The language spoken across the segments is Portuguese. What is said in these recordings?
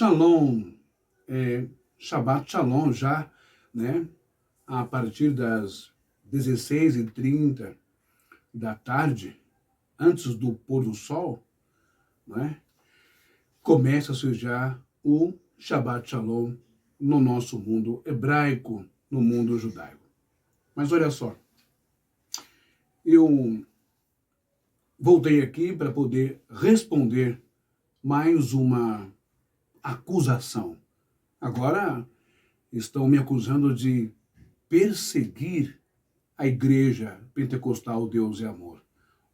Shalom, Shabbat Shalom já, né? A partir das 16h30 da tarde, antes do pôr do sol, né? Começa-se já o Shabbat Shalom no nosso mundo hebraico, no mundo judaico. Mas olha só, eu voltei aqui para poder responder mais uma acusação. Agora estão me acusando de perseguir a Igreja Pentecostal Deus e Amor,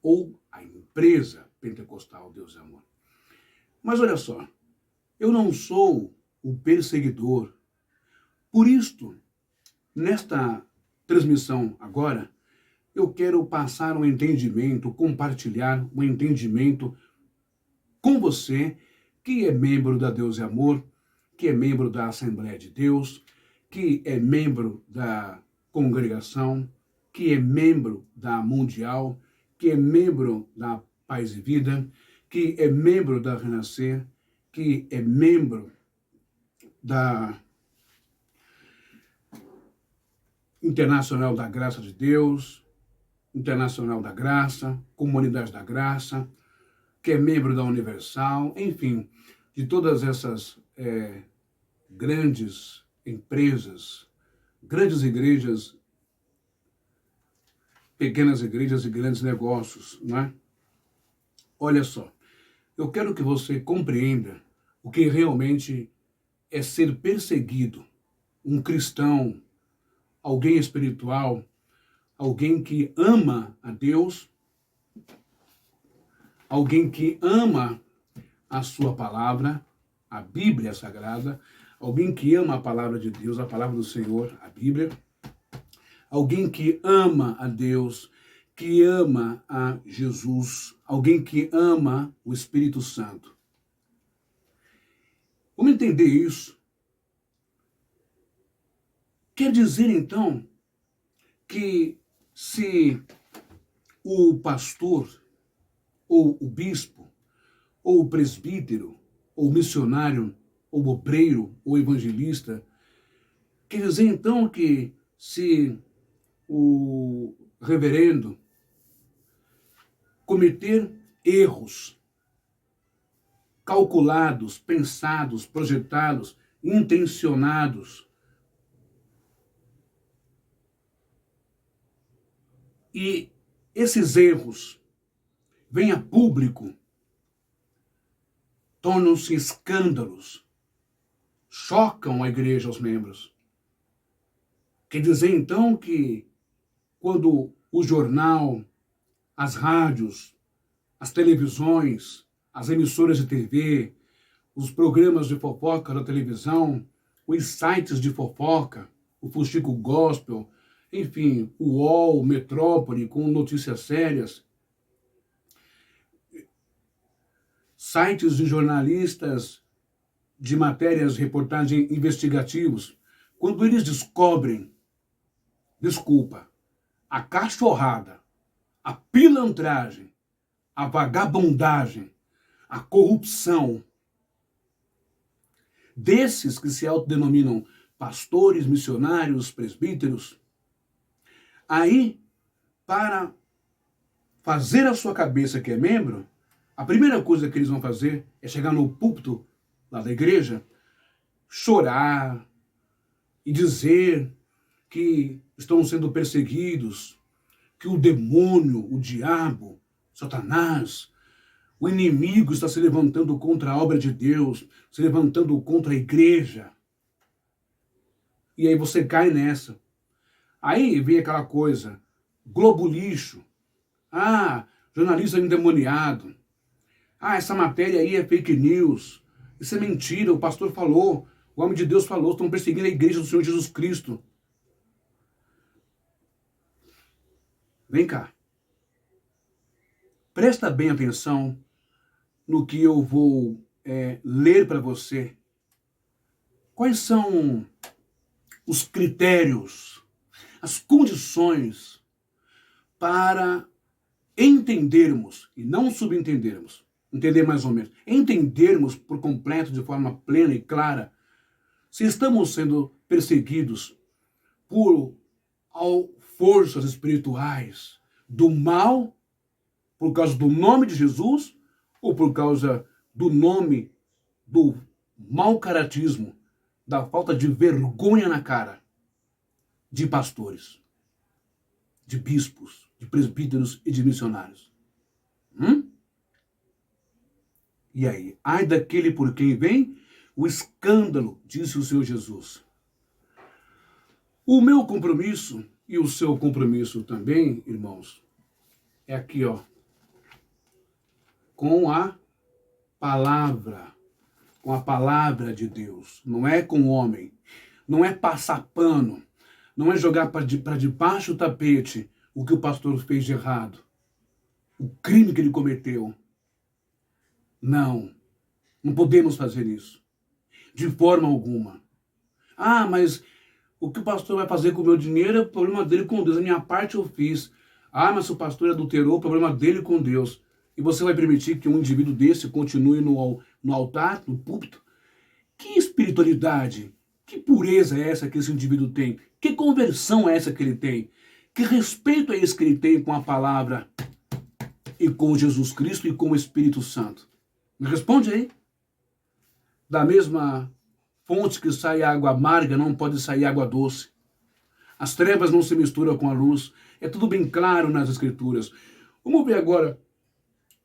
ou a empresa Pentecostal Deus e Amor. Mas olha só, eu não sou o perseguidor. Por isto, nesta transmissão agora, eu quero passar um entendimento, compartilhar um entendimento com você, que é membro da Deus e Amor, que é membro da Assembleia de Deus, que é membro da congregação, que é membro da Mundial, que é membro da Paz e Vida, que é membro da Renascer, que é membro da Internacional da Graça de Deus, Internacional da Graça, Comunidade da Graça, que é membro da Universal, enfim, de todas essas grandes empresas, grandes igrejas, pequenas igrejas e grandes negócios, não é? Olha só, eu quero que você compreenda o que realmente é ser perseguido, um cristão, alguém espiritual, alguém que ama a Deus, alguém que ama a sua palavra, a Bíblia Sagrada, alguém que ama a palavra de Deus, a palavra do Senhor, a Bíblia, alguém que ama a Deus, que ama a Jesus, alguém que ama o Espírito Santo. Vamos entender isso. Quer dizer, então, que se o pastor, ou o bispo, ou o presbítero, ou o missionário, ou o obreiro, ou evangelista, quer dizer, então, que se o reverendo cometer erros calculados, pensados, projetados, intencionados, e esses erros vêm a público, tornam-se escândalos, chocam a igreja, os membros. Quer dizer, então, que quando o jornal, as rádios, as televisões, as emissoras de TV, os programas de fofoca da televisão, os sites de fofoca, o Fuxico Gospel, enfim, o UOL, Metrópole, com notícias sérias, sites de jornalistas de matérias, reportagens investigativos, quando eles descobrem, a cachorrada, a pilantragem, a vagabundagem, a corrupção desses que se autodenominam pastores, missionários, presbíteros, aí, para fazer a sua cabeça que é membro, a primeira coisa que eles vão fazer é chegar no púlpito lá da igreja, chorar e dizer que estão sendo perseguidos, que o demônio, o diabo, Satanás, o inimigo está se levantando contra a obra de Deus, se levantando contra a igreja. E aí você cai nessa. Aí vem aquela coisa, Globo lixo, jornalista endemoniado, essa matéria aí é fake news, isso é mentira, o pastor falou, o homem de Deus falou, estão perseguindo a igreja do Senhor Jesus Cristo. Vem cá. Presta bem atenção no que eu vou ler para você. Quais são os critérios, as condições para entendermos e não subentendermos entender mais ou menos, entendermos por completo, de forma plena e clara, se estamos sendo perseguidos por forças espirituais do mal, por causa do nome de Jesus, ou por causa do nome do mau caratismo, da falta de vergonha na cara de pastores, de bispos, de presbíteros e de missionários. E aí? Ai daquele por quem vem o escândalo, disse o Senhor Jesus. O meu compromisso e o seu compromisso também, irmãos, é aqui, ó, com a palavra de Deus. Não é com o homem, não é passar pano, não é jogar para debaixo do tapete o que o pastor fez de errado, o crime que ele cometeu. Não podemos fazer isso, de forma alguma. Ah, mas o que o pastor vai fazer com o meu dinheiro é o problema dele com Deus, a minha parte eu fiz. Ah, mas se o pastor adulterou, o problema dele com Deus. E você vai permitir que um indivíduo desse continue no altar, no púlpito? Que espiritualidade, que pureza é essa que esse indivíduo tem? Que conversão é essa que ele tem? Que respeito é esse que ele tem com a palavra e com Jesus Cristo e com o Espírito Santo? Me responde aí. Da mesma fonte que sai água amarga, não pode sair água doce. As trevas não se misturam com a luz. É tudo bem claro nas Escrituras. Vamos ver agora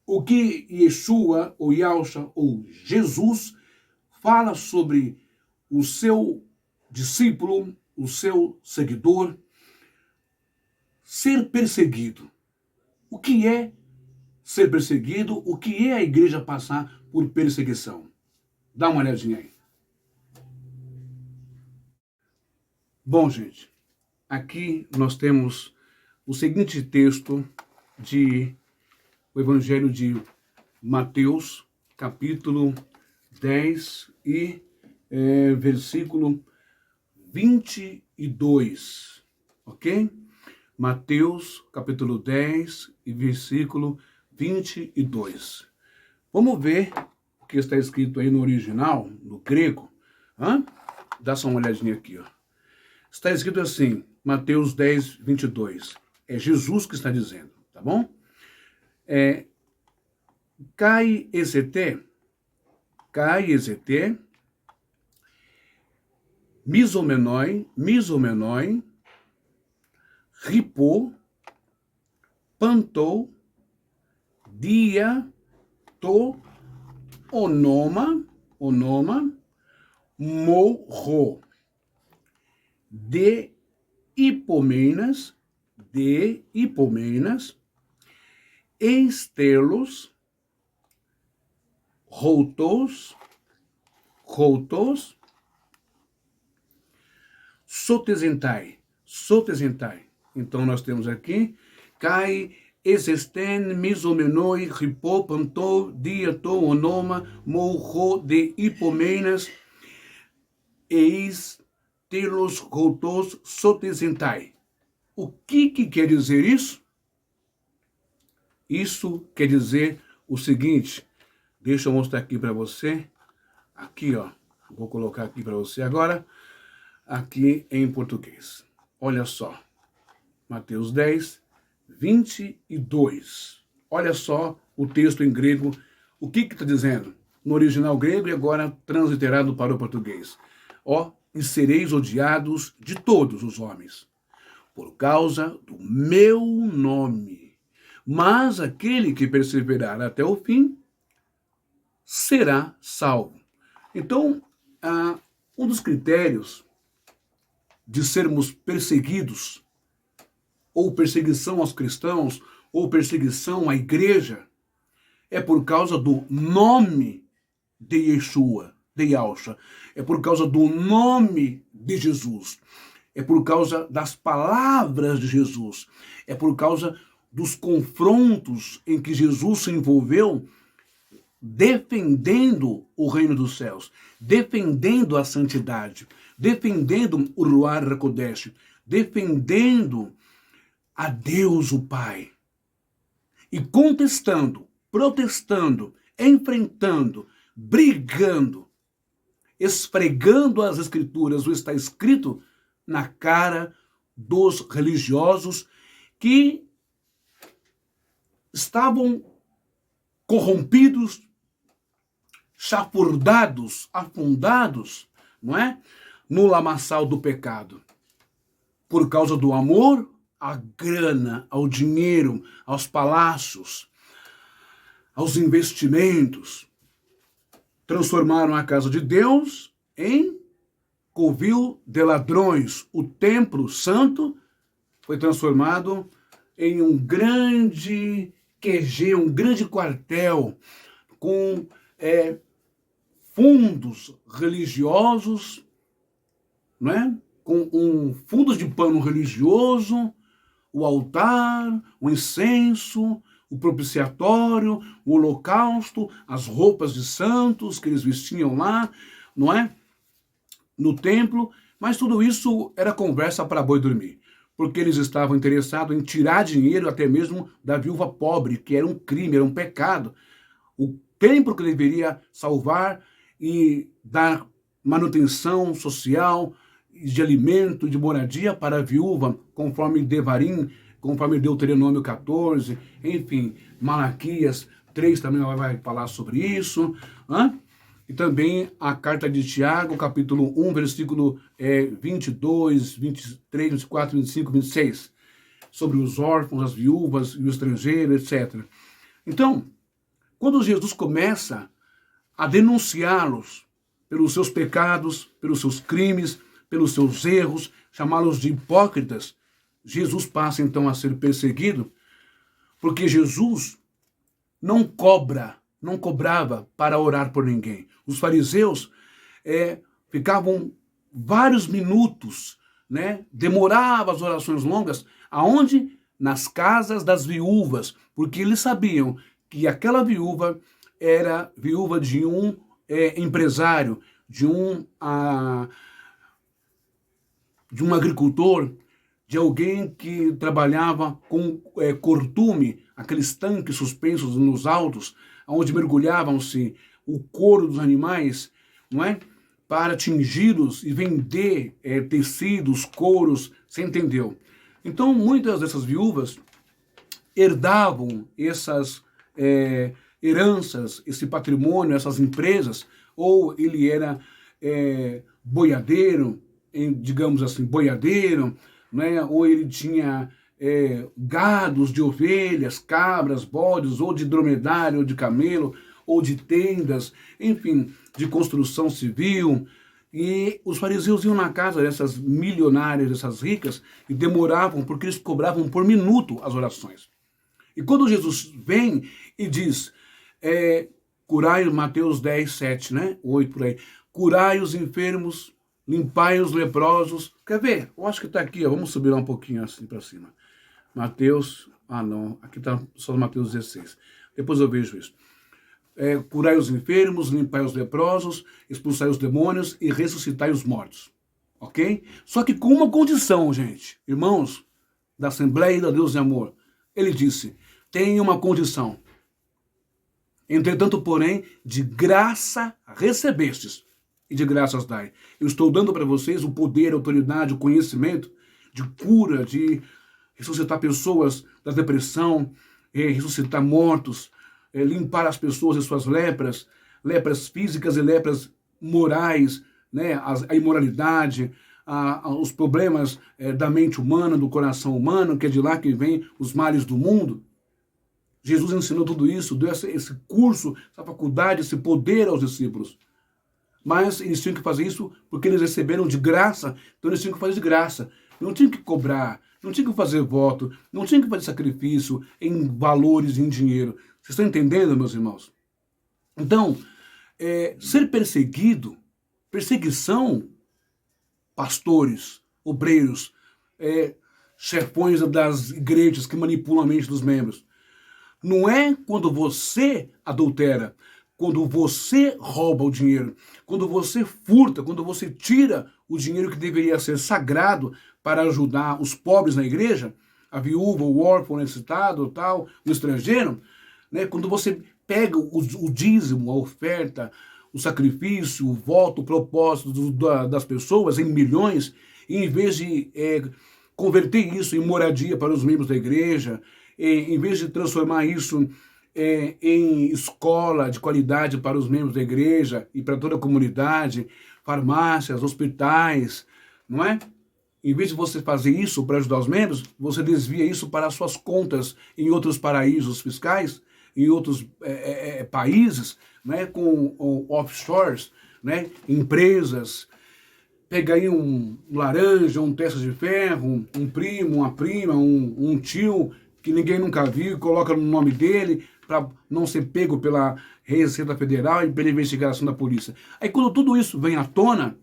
o que Yeshua, ou Yahshua, ou Jesus, fala sobre o seu discípulo, o seu seguidor, ser perseguido. O que é ser perseguido? O que é a igreja passar por perseguição? Dá uma olhadinha aí. Bom, gente, aqui nós temos o seguinte texto de o Evangelho de Mateus, capítulo 10 e versículo 22, ok? Mateus, capítulo 10 e versículo 22. Vamos ver o que está escrito aí no original, no grego. Dá só uma olhadinha aqui, ó. Está escrito assim, Mateus 10, 22. É Jesus que está dizendo, tá bom? Kai ezete, misomenoi, ripo, pantou, dia, to, onoma, morro, de hipomenas, estelos, routos, sotesentai. Então nós temos aqui, kai, existen, misomenoi, ripo, pantou, diato, onoma, morro, de hipomenas, estelos, routos, sotesentai. O que quer dizer isso? Isso quer dizer o seguinte, deixa eu mostrar aqui para você, aqui ó, vou colocar aqui para você agora, aqui em português. Olha só, Mateus 10, 22. Olha só o texto em grego, o que está dizendo? No original grego e agora transliterado para o português. Ó, e sereis odiados de todos os homens, por causa do meu nome. Mas aquele que perseverar até o fim, será salvo. Então, um dos critérios de sermos perseguidos, ou perseguição aos cristãos, ou perseguição à igreja, é por causa do nome de Yeshua, de Yahshua. É por causa do nome de Jesus. É por causa das palavras de Jesus. É por causa dos confrontos em que Jesus se envolveu, defendendo o reino dos céus, defendendo a santidade, defendendo o Ruach HaKodesh, defendendo a Deus o Pai. E contestando, protestando, enfrentando, brigando, esfregando as escrituras, o está escrito, na cara dos religiosos que estavam corrompidos, chafurdados, afundados, não é? No lamaçal do pecado. Por causa do amor à grana, ao dinheiro, aos palácios, aos investimentos. Transformaram a casa de Deus em covil de ladrões. O templo santo foi transformado em um grande QG, um grande quartel com fundos religiosos, não é? Com fundos de pano religioso, o altar, o incenso, o propiciatório, o holocausto, as roupas de santos que eles vestiam lá, não é? No templo, mas tudo isso era conversa para boi dormir, porque eles estavam interessados em tirar dinheiro até mesmo da viúva pobre, que era um crime, era um pecado. O templo que deveria salvar e dar manutenção social, de alimento, de moradia para a viúva, conforme Devarim, conforme Deuteronômio 14, enfim, Malaquias 3 também vai falar sobre isso, né? E também a carta de Tiago, capítulo 1, versículo 22, 23, 24, 25, 26, sobre os órfãos, as viúvas e o estrangeiro, etc. Então, quando Jesus começa a denunciá-los pelos seus pecados, pelos seus crimes, pelos seus erros, chamá-los de hipócritas, Jesus passa então a ser perseguido, porque Jesus não cobrava para orar por ninguém. Os fariseus ficavam vários minutos, né? Demoravam as orações longas, aonde? Nas casas das viúvas, porque eles sabiam que aquela viúva era viúva de um empresário, de um agricultor, de alguém que trabalhava com cortume, aqueles tanques suspensos nos altos, onde mergulhavam-se o couro dos animais, não é? Para tingi-los e vender tecidos, couros, você entendeu? Então, muitas dessas viúvas herdavam essas heranças, esse patrimônio, essas empresas, ou ele era boiadeiro, digamos assim, boiadeiro, né? Ou ele tinha gados de ovelhas, cabras, bodes, ou de dromedário, ou de camelo, ou de tendas, enfim, de construção civil. E os fariseus iam na casa dessas milionárias, dessas ricas, e demoravam, porque eles cobravam por minuto as orações. E quando Jesus vem e diz, curai, Mateus 10, 7, né? 8 por aí, curai os enfermos, limpai os leprosos. Quer ver? Eu acho que está aqui, ó. Vamos subir lá um pouquinho assim para cima. Mateus, não, aqui está só Mateus 16. Depois eu vejo isso. Curai os enfermos, limpai os leprosos, expulsai os demônios e ressuscitai os mortos. Ok? Só que com uma condição, gente. Irmãos da Assembleia da Deus e Amor. Ele disse, tem uma condição. Entretanto, porém, de graça recebestes e de graças dai. Eu estou dando para vocês o poder, a autoridade, o conhecimento de cura, de ressuscitar pessoas da depressão, ressuscitar mortos, limpar as pessoas de suas lepras, lepras físicas e lepras morais, né? A imoralidade, os problemas da mente humana, do coração humano, que é de lá que vem os males do mundo. Jesus ensinou tudo isso, deu esse curso, essa faculdade, esse poder aos discípulos. Mas eles tinham que fazer isso porque eles receberam de graça, então eles tinham que fazer de graça. Não tinham que cobrar, não tinham que fazer voto, não tinham que fazer sacrifício em valores, em dinheiro. Vocês estão entendendo, meus irmãos? Então, ser perseguido, perseguição, pastores, obreiros, chefões das igrejas que manipulam a mente dos membros. Não é quando você adultera, quando você rouba o dinheiro, quando você furta, quando você tira o dinheiro que deveria ser sagrado para ajudar os pobres na igreja, a viúva, o órfão necessitado, tal, o estrangeiro, né? Quando você pega o dízimo, a oferta, o sacrifício, o voto, o propósito das pessoas em milhões, e em vez de converter isso em moradia para os membros da igreja, em vez de transformar isso em escola de qualidade para os membros da igreja e para toda a comunidade, farmácias, hospitais, não é? Em vez de você fazer isso para ajudar os membros, você desvia isso para as suas contas em outros paraísos fiscais, em outros países, né, com offshores, né, empresas. Pega aí um laranja, um testa de ferro, um primo, uma prima, um tio que ninguém nunca viu e coloca no nome dele para não ser pego pela Receita Federal e pela investigação da polícia. Aí quando tudo isso vem à tona,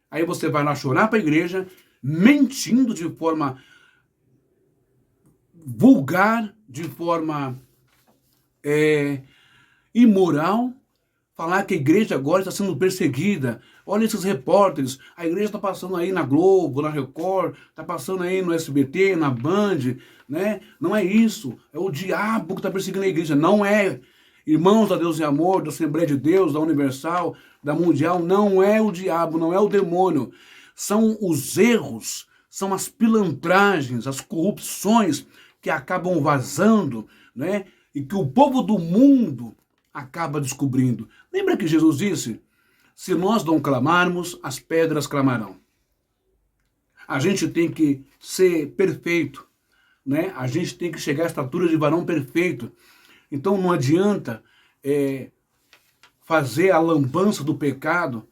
aí você vai lá chorar para a igreja, mentindo de forma vulgar, de forma imoral, falar que a igreja agora está sendo perseguida. Olha esses repórteres, a igreja está passando aí na Globo, na Record, está passando aí no SBT, na Band, né? Não é isso, é o diabo que está perseguindo a igreja, não é. Irmãos da Deus e Amor, da Assembleia de Deus, da Universal, da Mundial, não é o diabo, não é o demônio. São os erros, são as pilantragens, as corrupções que acabam vazando, né? E que o povo do mundo acaba descobrindo. Lembra que Jesus disse, se nós não clamarmos, as pedras clamarão. A gente tem que ser perfeito, né? A gente tem que chegar à estatura de varão perfeito. Então não adianta fazer a lambança do pecado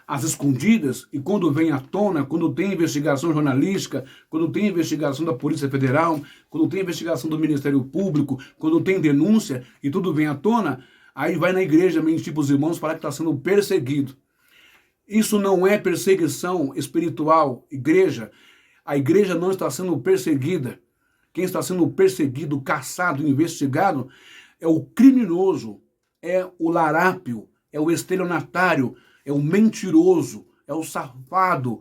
às escondidas, e quando vem à tona, quando tem investigação jornalística, quando tem investigação da Polícia Federal, quando tem investigação do Ministério Público, quando tem denúncia e tudo vem à tona, aí vai na igreja mentir para os irmãos, falar que está sendo perseguido. Isso não é perseguição espiritual, igreja. A igreja não está sendo perseguida. Quem está sendo perseguido, caçado, investigado é o criminoso, é o larápio, é o estelionatário, é o mentiroso, é o safado,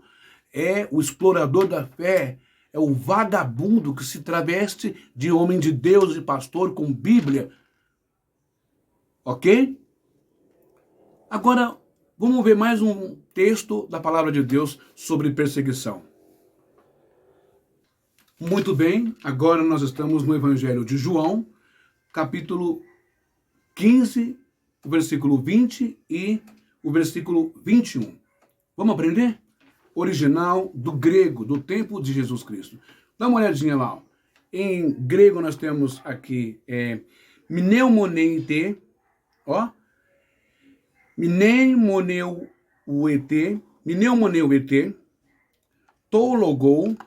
é o explorador da fé, é o vagabundo que se traveste de homem de Deus e pastor com Bíblia. Ok? Agora, vamos ver mais um texto da palavra de Deus sobre perseguição. Muito bem, agora nós estamos no Evangelho de João, capítulo 15, o versículo 20 e o versículo 21. Vamos aprender? Original do grego, do tempo de Jesus Cristo. Dá uma olhadinha lá. Ó. Em grego nós temos aqui mneumoneite, ó. Mneumoneuete, to logou,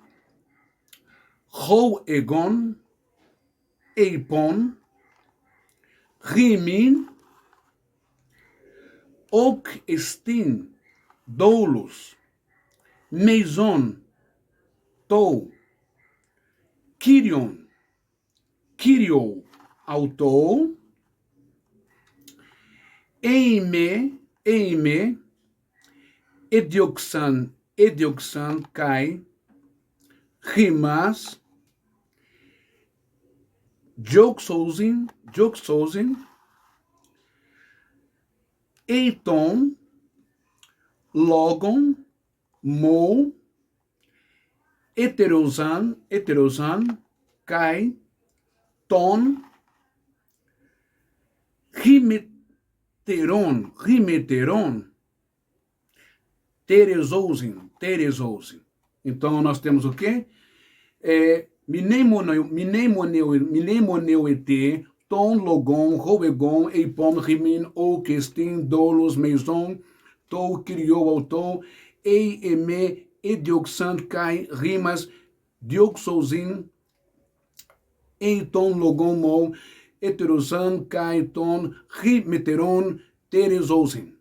rou egon, eipon, rimin, ok estin, doulos, meison, tou, kyrion, kyrio, autou, eime, edioxan, kai, rimas, joxosin, eiton, logon, mo, heterosan, kai, ton, rimeteron, terezosin. Então nós temos o quê? Mnemoneuete, ton logon, roegon, eipom, rimin, oquestin, dolos, meison, tou, criou, autou, eime, edioxan, kai, rimas, dioxosin, eiton, logon, mo, heterosan, kai, ton, rimeteron, terezosin.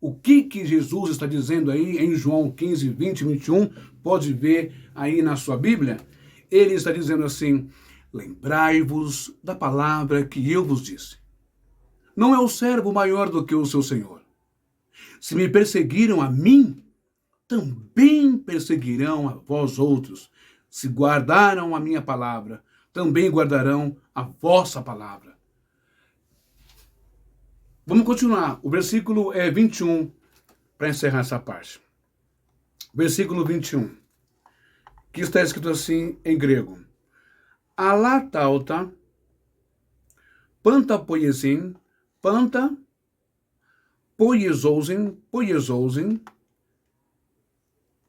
O que Jesus está dizendo aí em João 15, 20 e 21, pode ver aí na sua Bíblia? Ele está dizendo assim, lembrai-vos da palavra que eu vos disse. Não é o servo maior do que o seu senhor. Se me perseguiram a mim, também perseguirão a vós outros. Se guardaram a minha palavra, também guardarão a vossa palavra. Vamos continuar. O versículo 21, para encerrar essa parte. Versículo 21, que está escrito assim em grego. Alatauta, panta poiesin, panta poiesosin,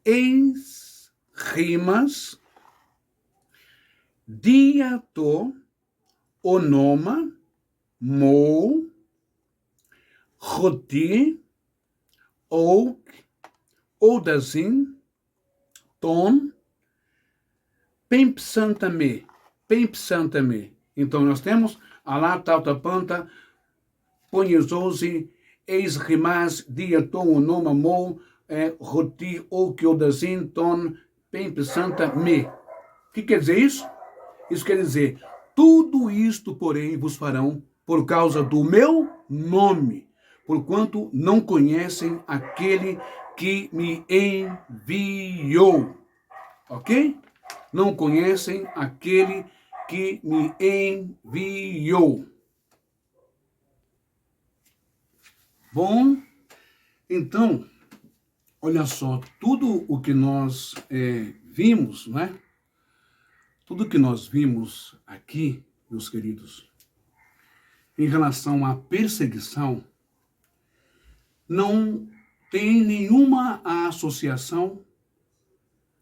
eis rimas, diato, onoma, mou, roti, ouk, odasin, ton, pempsantame. Então nós temos alá, tauta, panta, ponhesose, eis rimas, diato, onoma, mou, roti, ouk, odasin, ton, pempsantame. O que quer dizer isso? Isso quer dizer, tudo isto, porém, vos farão por causa do meu nome, porquanto não conhecem aquele que me enviou. Ok? Não conhecem aquele que me enviou. Bom, então, olha só, tudo o que nós vimos, né? Tudo que nós vimos aqui, meus queridos, em relação à perseguição, não tem nenhuma associação,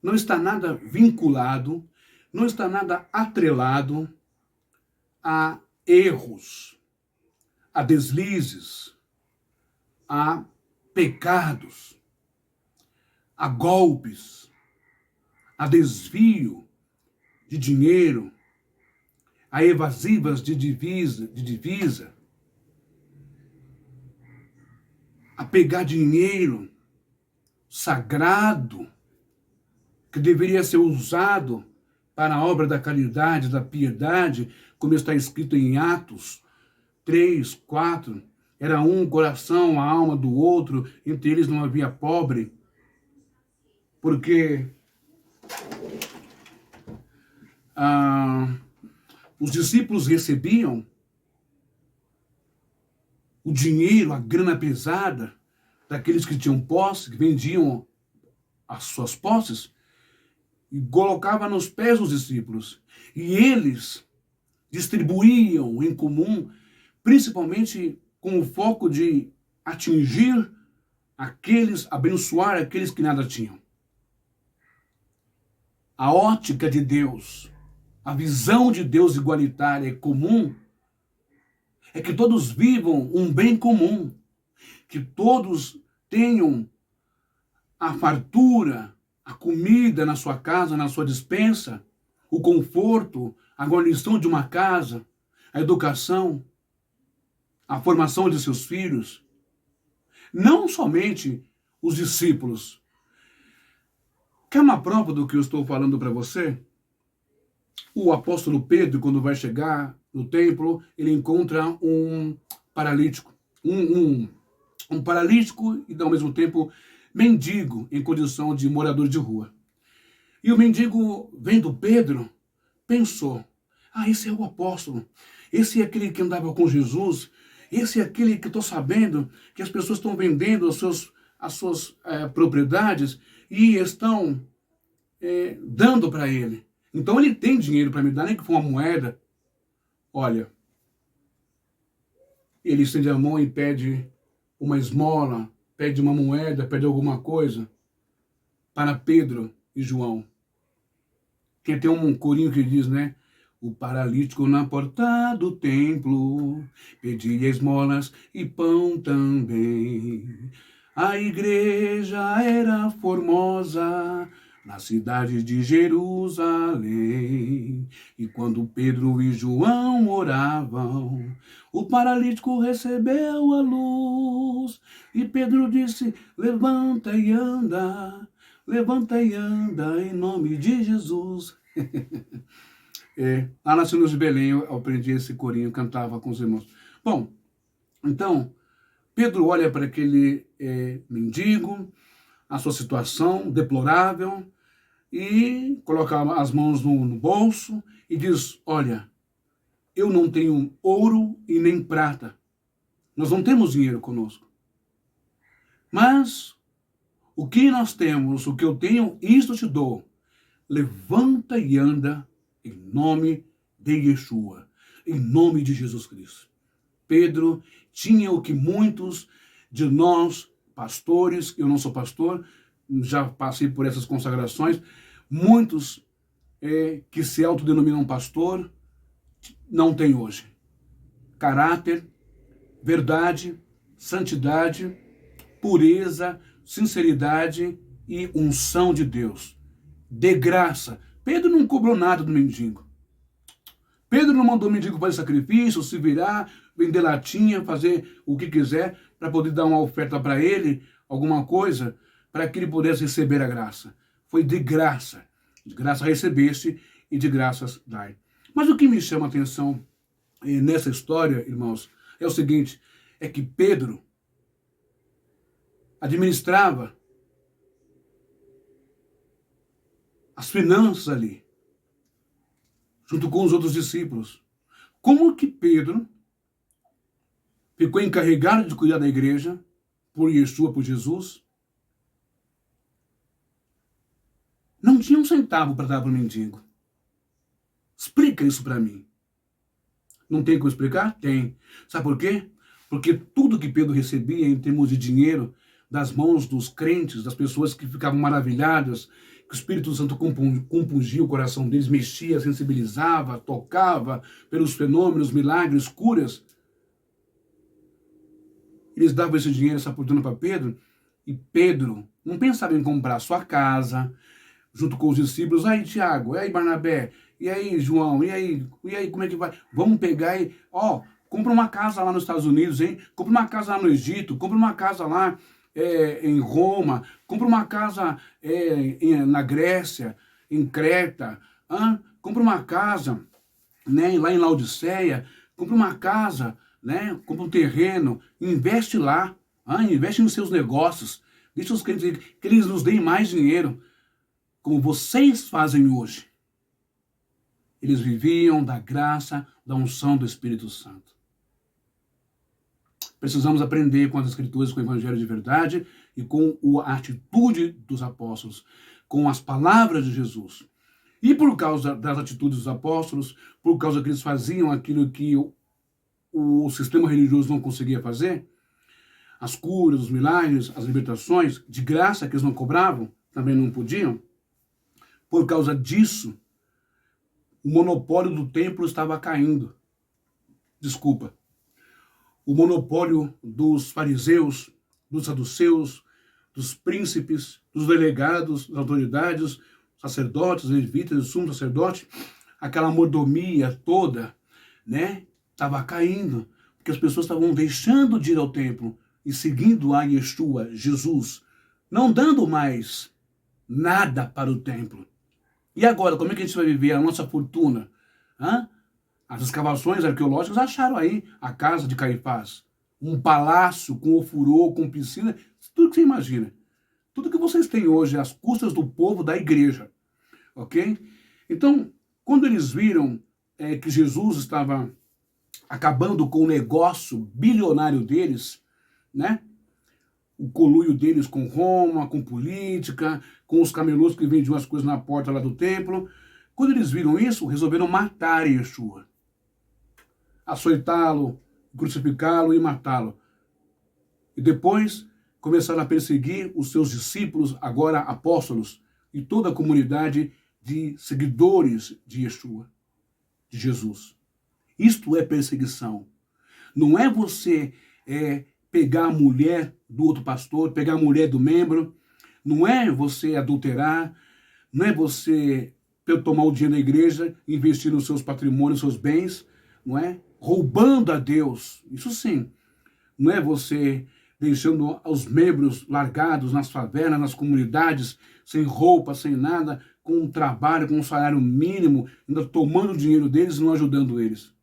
não está nada vinculado, não está nada atrelado a erros, a deslizes, a pecados, a golpes, a desvio de dinheiro, a evasivas de divisa, a pegar dinheiro sagrado que deveria ser usado para a obra da caridade, da piedade, como está escrito em Atos 3, 4, era um coração, a alma do outro, entre eles não havia pobre, porque os discípulos recebiam o dinheiro, a grana pesada daqueles que tinham posse, que vendiam as suas posses, e colocava nos pés dos discípulos. E eles distribuíam em comum, principalmente com o foco de atingir aqueles, abençoar aqueles que nada tinham. A ótica de Deus, a visão de Deus igualitária e comum, é que todos vivam um bem comum, que todos tenham a fartura, a comida na sua casa, na sua despensa, o conforto, a guarnição de uma casa, a educação, a formação de seus filhos. Não somente os discípulos. Quer uma prova do que eu estou falando para você? O apóstolo Pedro, quando vai chegar no templo, ele encontra um paralítico. Um paralítico e, ao mesmo tempo, mendigo em condição de morador de rua. E o mendigo, vendo Pedro, pensou, esse é o apóstolo, esse é aquele que andava com Jesus, esse é aquele que estou sabendo que as pessoas estão vendendo as suas propriedades e estão dando para ele. Então ele tem dinheiro para me dar, nem que for uma moeda. Olha, ele estende a mão e pede uma esmola, pede uma moeda, pede alguma coisa para Pedro e João. Que tem um corinho que diz, né? O paralítico na porta do templo pedia esmolas e pão também. A igreja era formosa na cidade de Jerusalém. E quando Pedro e João oravam, o paralítico recebeu a luz. E Pedro disse, levanta e anda em nome de Jesus. Lá na Sinos de Belém eu aprendi esse corinho, cantava com os irmãos. Bom, então, Pedro olha para aquele mendigo, a sua situação deplorável, e coloca as mãos no bolso e diz, olha, eu não tenho ouro e nem prata, Nós não temos dinheiro conosco. Mas o que nós temos, o que eu tenho, isto te dou. Levanta e anda em nome de Yeshua, em nome de Jesus Cristo. Pedro tinha o que muitos de nós, pastores, eu não sou pastor, já passei por essas consagrações, muitos que se autodenominam pastor, não têm hoje. Caráter, verdade, santidade, pureza, sinceridade e unção de Deus. De graça. Pedro não cobrou nada do mendigo. Pedro não mandou o mendigo fazer sacrifício, se virar, vender latinha, fazer o que quiser, para poder dar uma oferta para ele, alguma coisa, para que ele pudesse receber a graça. Foi de graça. De graça recebeste e de graças dai. Mas o que me chama a atenção nessa história, irmãos, é o seguinte, é que Pedro administrava as finanças ali, junto com os outros discípulos. Como que Pedro ficou encarregado de cuidar da igreja, por Yeshua, por Jesus, não tinha um centavo para dar para o mendigo? Explica isso para mim. Não tem como explicar? Tem. Sabe por quê? Porque tudo que Pedro recebia em termos de dinheiro das mãos dos crentes, das pessoas que ficavam maravilhadas, que o Espírito Santo compungia o coração deles, mexia, sensibilizava, tocava pelos fenômenos, milagres, curas. Eles davam esse dinheiro, essa fortuna para Pedro, e Pedro não pensava em comprar sua casa, junto com os discípulos. Aí, Tiago, e aí, Barnabé, e aí, João, e aí, como é que vai? Vamos pegar e, compra uma casa lá nos Estados Unidos, hein? Compra uma casa lá no Egito, compra uma casa lá em Roma, compra uma casa na Grécia, em Creta, compra uma casa, né, lá em Laodiceia, compra uma casa, né, compra um terreno, investe lá, investe nos seus negócios, deixa os crentes que eles nos deem mais dinheiro, como vocês fazem hoje. Eles viviam da graça, da unção do Espírito Santo. Precisamos aprender com as Escrituras, com o Evangelho de verdade e com a atitude dos apóstolos, com as palavras de Jesus. E por causa das atitudes dos apóstolos, por causa que eles faziam aquilo que o sistema religioso não conseguia fazer, as curas, os milagres, as libertações, de graça que eles não cobravam, também não podiam, por causa disso, o monopólio do templo estava caindo. Desculpa. O monopólio dos fariseus, dos saduceus, dos príncipes, dos delegados, das autoridades, sacerdotes, levitas, sumo sacerdote, aquela mordomia toda, né, estava caindo, porque as pessoas estavam deixando de ir ao templo e seguindo a Yeshua, Jesus, não dando mais nada para o templo. E agora, como é que a gente vai viver a nossa fortuna? As escavações arqueológicas acharam aí a casa de Caifás, um palácio com ofurô, com piscina, tudo que você imagina. Tudo que vocês têm hoje, às custas do povo da igreja, ok? Então, quando eles viram que Jesus estava acabando com o negócio bilionário deles, né? O conluio deles com Roma, com política, com os camelotes que vendiam as coisas na porta lá do templo. Quando eles viram isso, resolveram matar Yeshua. Açoitá-lo, crucificá-lo e matá-lo. E depois começaram a perseguir os seus discípulos, agora apóstolos, e toda a comunidade de seguidores de Yeshua, de Jesus. Isto é perseguição. Não é você pegar a mulher do outro pastor, pegar a mulher do membro, não é você adulterar, não é você tomar o dinheiro da igreja, investir nos seus patrimônios, seus bens, não é? Roubando a Deus, isso sim. Não é você deixando os membros largados nas favelas, nas comunidades, sem roupa, sem nada, com um trabalho, com um salário mínimo, ainda tomando o dinheiro deles e não ajudando eles.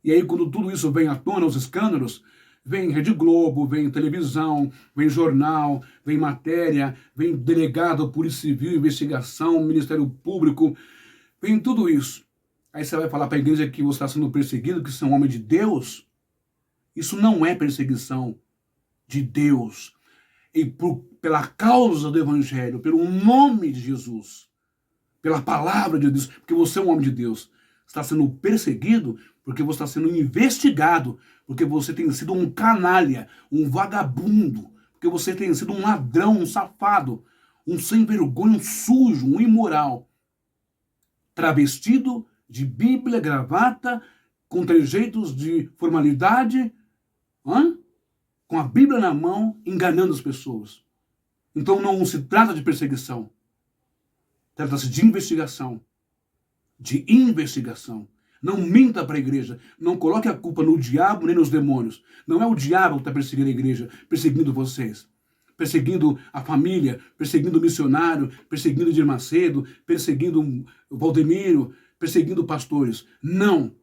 E aí, quando tudo isso vem à tona, os escândalos, vem Rede Globo, vem televisão, vem jornal, vem matéria, vem delegado, Polícia Civil, investigação, Ministério Público, vem tudo isso. Aí você vai falar para a igreja que você está sendo perseguido, que você é um homem de Deus? Isso não é perseguição de Deus. E pela causa do Evangelho, pelo nome de Jesus, pela palavra de Deus, porque você é um homem de Deus, está sendo perseguido porque você está sendo investigado, porque você tem sido um canalha, um vagabundo, porque você tem sido um ladrão, um safado, um sem vergonha, um sujo, um imoral, travestido de Bíblia, gravata, com trejeitos de formalidade, com a Bíblia na mão, enganando as pessoas. Então não se trata de perseguição, trata-se de investigação. De investigação. Não minta para a igreja. Não coloque a culpa no diabo nem nos demônios. Não é o diabo que está perseguindo a igreja, perseguindo vocês. Perseguindo a família, perseguindo o missionário, perseguindo o Edir Macedo, perseguindo o Valdemiro, perseguindo pastores. Não.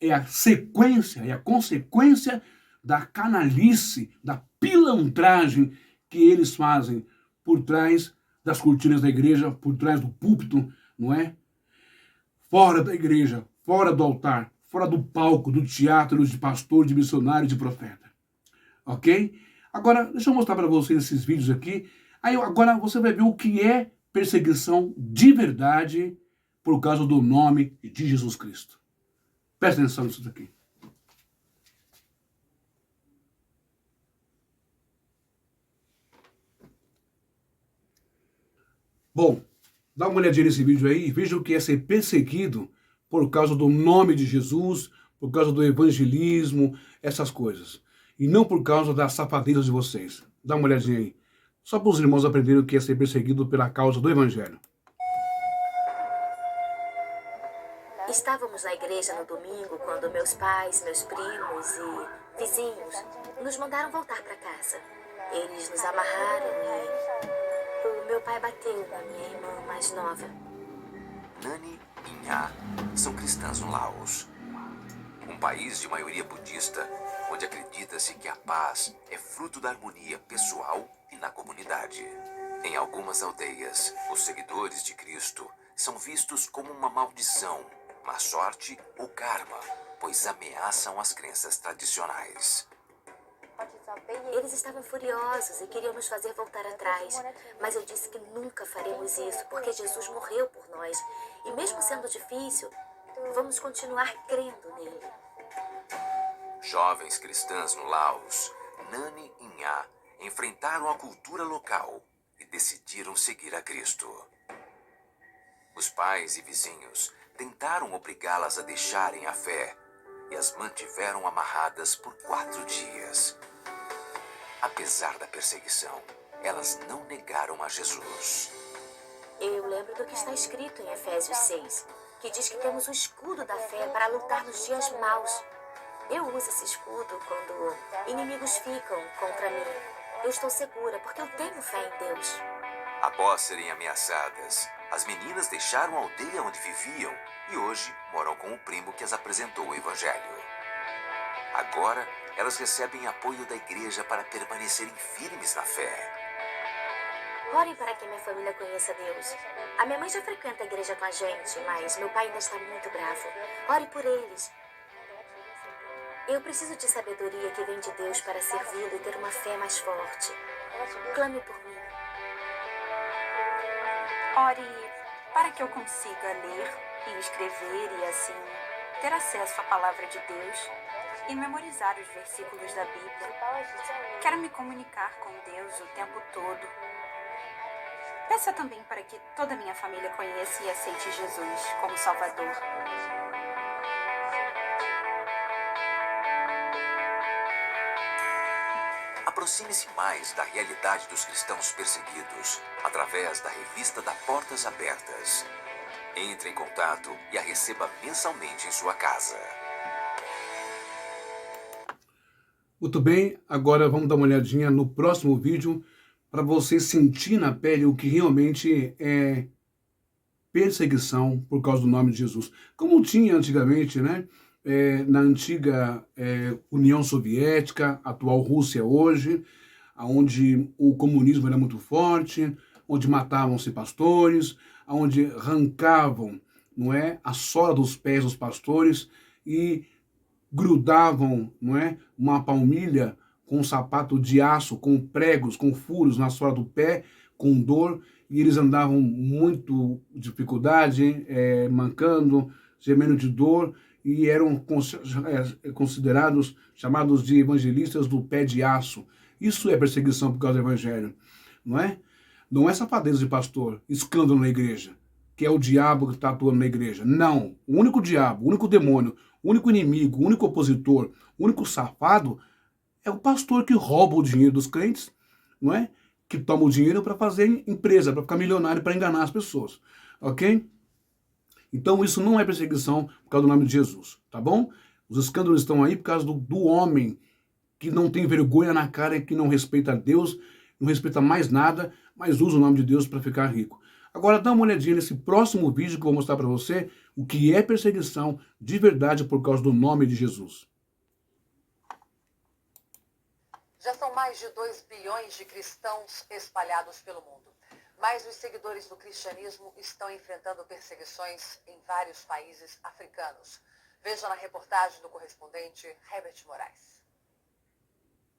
É a sequência, é a consequência da canalice, da pilantragem que eles fazem por trás das cortinas da igreja, por trás do púlpito, não é? Fora da igreja, fora do altar, fora do palco, do teatro, de pastor, de missionário, de profeta. Ok? Agora, deixa eu mostrar para vocês esses vídeos aqui. Aí agora você vai ver o que é perseguição de verdade por causa do nome de Jesus Cristo. Presta atenção nisso daqui. Bom, dá uma olhadinha nesse vídeo aí e veja o que é ser perseguido por causa do nome de Jesus, por causa do evangelismo, essas coisas. E não por causa das safadezas de vocês. Dá uma olhadinha aí. Só para os irmãos aprenderem o que é ser perseguido pela causa do evangelho. Estávamos na igreja no domingo quando meus pais, meus primos e vizinhos nos mandaram voltar para casa. Eles nos amarraram e o meu pai bateu na minha irmã mais nova. Nani e Nha são cristãs no Laos, um país de maioria budista, onde acredita-se que a paz é fruto da harmonia pessoal e na comunidade. Em algumas aldeias, os seguidores de Cristo são vistos como uma maldição, má sorte ou karma, pois ameaçam as crenças tradicionais. Eles estavam furiosos e queriam nos fazer voltar atrás. Mas eu disse que nunca faremos isso, porque Jesus morreu por nós. E mesmo sendo difícil, vamos continuar crendo nele. Jovens cristãs no Laos, Nani e Nha enfrentaram a cultura local e decidiram seguir a Cristo. Os pais e vizinhos tentaram obrigá-las a deixarem a fé e as mantiveram amarradas por 4 dias. Apesar da perseguição, elas não negaram a Jesus. Eu lembro do que está escrito em Efésios 6, que diz que temos o escudo da fé para lutar nos dias maus. Eu uso esse escudo quando inimigos ficam contra mim. Eu estou segura porque eu tenho fé em Deus. Após serem ameaçadas, as meninas deixaram a aldeia onde viviam e hoje moram com o primo que as apresentou o evangelho. Agora, elas recebem apoio da igreja para permanecerem firmes na fé. Orem para que minha família conheça Deus. A minha mãe já frequenta a igreja com a gente, mas meu pai ainda está muito bravo. Ore por eles. Eu preciso de sabedoria que vem de Deus para servi-lo e ter uma fé mais forte. Clame por mim. Ore para que eu consiga ler e escrever e assim ter acesso à palavra de Deus e memorizar os versículos da Bíblia. Quero me comunicar com Deus o tempo todo. Peça também para que toda a minha família conheça e aceite Jesus como Salvador. Aproxime-se mais da realidade dos cristãos perseguidos através da revista da Portas Abertas. Entre em contato e a receba mensalmente em sua casa. Muito bem, agora vamos dar uma olhadinha no próximo vídeo para você sentir na pele o que realmente é perseguição por causa do nome de Jesus. Como tinha antigamente, né? Na antiga União Soviética, atual Rússia hoje, onde o comunismo era muito forte, onde matavam-se pastores, onde arrancavam, não é, a sola dos pés dos pastores e grudavam, não é, uma palmilha com um sapato de aço, com pregos, com furos na sola do pé, com dor, e eles andavam muito dificuldade, mancando, gemendo de dor, e eram considerados, chamados de evangelistas do pé de aço. Isso é perseguição por causa do evangelho, não é? Não é safadeza de pastor, escândalo na igreja, que é o diabo que está atuando na igreja. Não, o único diabo, o único demônio, o único inimigo, o único opositor, o único safado é o pastor que rouba o dinheiro dos crentes, não é? Que toma o dinheiro para fazer empresa, para ficar milionário, para enganar as pessoas, ok? Então isso não é perseguição por causa do nome de Jesus, tá bom? Os escândalos estão aí por causa do homem que não tem vergonha na cara e que não respeita a Deus, não respeita mais nada, mas usa o nome de Deus para ficar rico. Agora dá uma olhadinha nesse próximo vídeo que eu vou mostrar para você o que é perseguição de verdade por causa do nome de Jesus. Já são mais de 2 bilhões de cristãos espalhados pelo mundo. Mas os seguidores do cristianismo estão enfrentando perseguições em vários países africanos. Veja na reportagem do correspondente Herbert Moraes.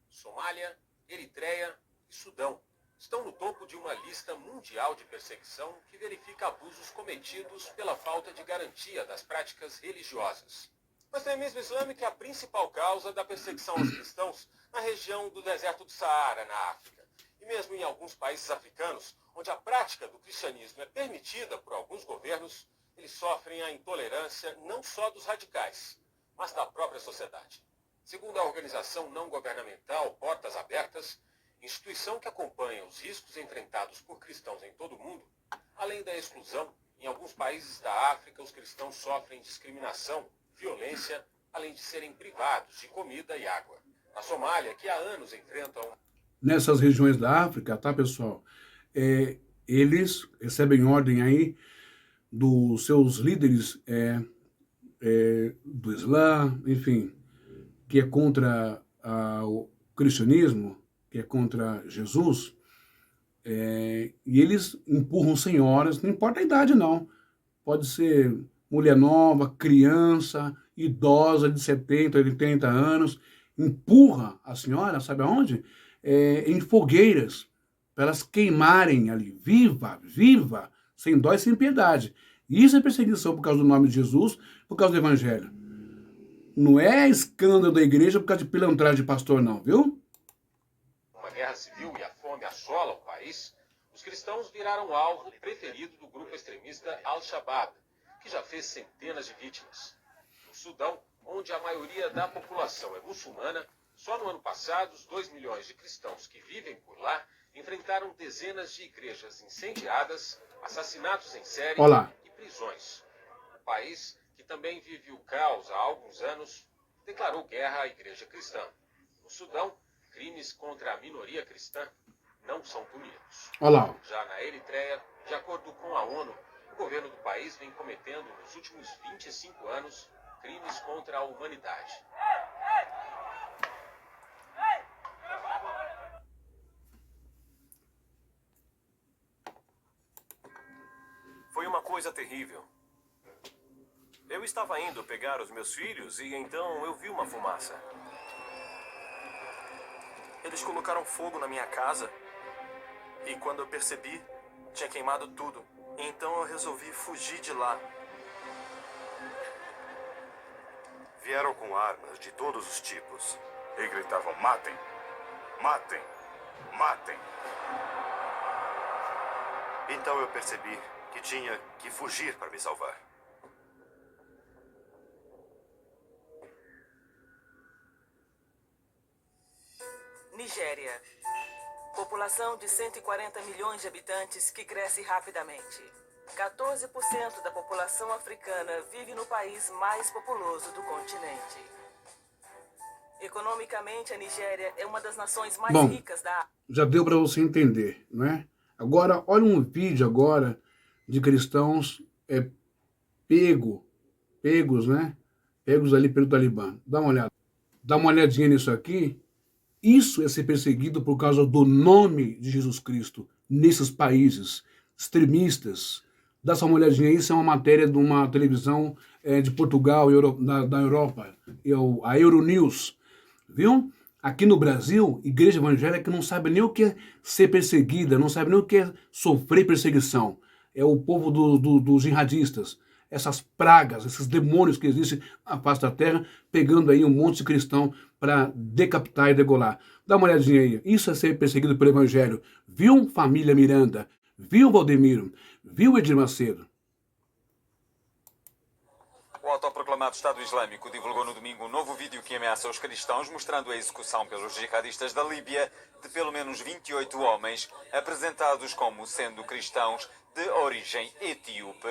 Somália, Eritreia e Sudão estão no topo de uma lista mundial de perseguição que verifica abusos cometidos pela falta de garantia das práticas religiosas. O extremismo islâmico é a principal causa da perseguição aos cristãos na região do deserto do Saara, na África. E mesmo em alguns países africanos, onde a prática do cristianismo é permitida por alguns governos, eles sofrem a intolerância não só dos radicais, mas da própria sociedade. Segundo a organização não governamental Portas Abertas, instituição que acompanha os riscos enfrentados por cristãos em todo o mundo, além da exclusão, em alguns países da África os cristãos sofrem discriminação, violência, além de serem privados de comida e água. Na Somália, que há anos enfrentam... Nessas regiões da África, tá, pessoal? Eles recebem ordem aí dos seus líderes do Islã, enfim, que é contra o cristianismo, que é contra Jesus, e eles empurram senhoras, não importa a idade não, pode ser mulher nova, criança, idosa de 70, 80 anos, empurra a senhora, sabe aonde? Em fogueiras, para elas queimarem ali, viva, sem dó e sem piedade. Isso é perseguição por causa do nome de Jesus, por causa do evangelho. Não é escândalo da igreja por causa de pilantragem de pastor não, viu? Uma guerra civil e a fome assolam o país, os cristãos viraram alvo preferido do grupo extremista Al-Shabaab, que já fez centenas de vítimas. No Sudão, onde a maioria da população é muçulmana, só no ano passado, os 2 milhões de cristãos que vivem por lá enfrentaram dezenas de igrejas incendiadas, assassinatos em série e prisões. O país, que também vive o caos há alguns anos, declarou guerra à igreja cristã. No Sudão, crimes contra a minoria cristã não são punidos. Já na Eritreia, de acordo com a ONU, o governo do país vem cometendo nos últimos 25 anos crimes contra a humanidade. Foi uma coisa terrível. Eu estava indo pegar os meus filhos e então eu vi uma fumaça. Eles colocaram fogo na minha casa e quando eu percebi, tinha queimado tudo. Então eu resolvi fugir de lá. Vieram com armas de todos os tipos e gritavam: matem, matem, matem. Então eu percebi que tinha que fugir para me salvar. Nigéria. População de 140 milhões de habitantes que cresce rapidamente. 14% da população africana vive no país mais populoso do continente. Economicamente, a Nigéria é uma das nações mais ricas da... Já deu para você entender, não é? Agora, olha um vídeo agora de cristãos pegos, né? Pegos ali pelo Talibã. Dá uma olhada. Dá uma olhadinha nisso aqui. Isso é ser perseguido por causa do nome de Jesus Cristo nesses países extremistas. Dá só uma olhadinha aí, isso é uma matéria de uma televisão de Portugal, da Europa, a Euronews, viu? Aqui no Brasil, igreja evangélica não sabe nem o que é ser perseguida, não sabe nem o que é sofrer perseguição. É o povo dos jihadistas, essas pragas, esses demônios que existem na face da terra, pegando aí um monte de cristão para decapitar e degolar. Dá uma olhadinha aí. Isso é ser perseguido pelo evangelho. Viu, família Miranda? Viu, Valdemiro? Viu, Edir Macedo? O autoproclamado Estado Islâmico divulgou no domingo um novo vídeo que ameaça os cristãos, mostrando a execução pelos jihadistas da Líbia de pelo menos 28 homens, apresentados como sendo cristãos de origem etíope.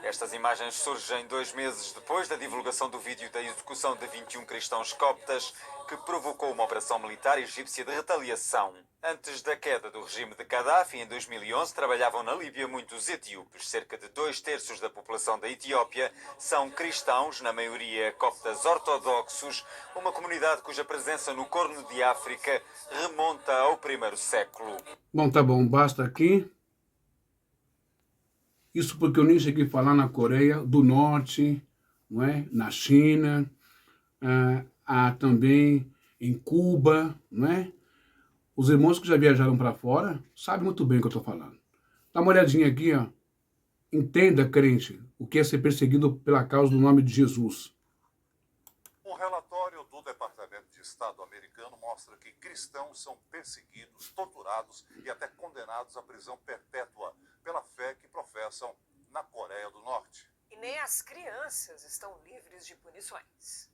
Estas imagens surgem 2 meses depois da divulgação do vídeo da execução de 21 cristãos coptas, que provocou uma operação militar egípcia de retaliação. Antes da queda do regime de Gaddafi, em 2011, trabalhavam na Líbia muitos etíopes. Cerca de 2/3 da população da Etiópia são cristãos, na maioria coptas ortodoxos, uma comunidade cuja presença no Corno de África remonta ao 1º século. Bom, tá bom, basta aqui. Isso porque eu nem cheguei a falar na Coreia do Norte, não é? Na China, há também em Cuba, não é? Os irmãos que já viajaram para fora sabem muito bem o que eu estou falando. Dá uma olhadinha aqui, ó. Entenda, crente, o que é ser perseguido pela causa do nome de Jesus. Um relatório do Departamento de Estado americano mostra que cristãos são perseguidos, torturados e até condenados à prisão perpétua pela fé que professam na Coreia do Norte. E nem as crianças estão livres de punições.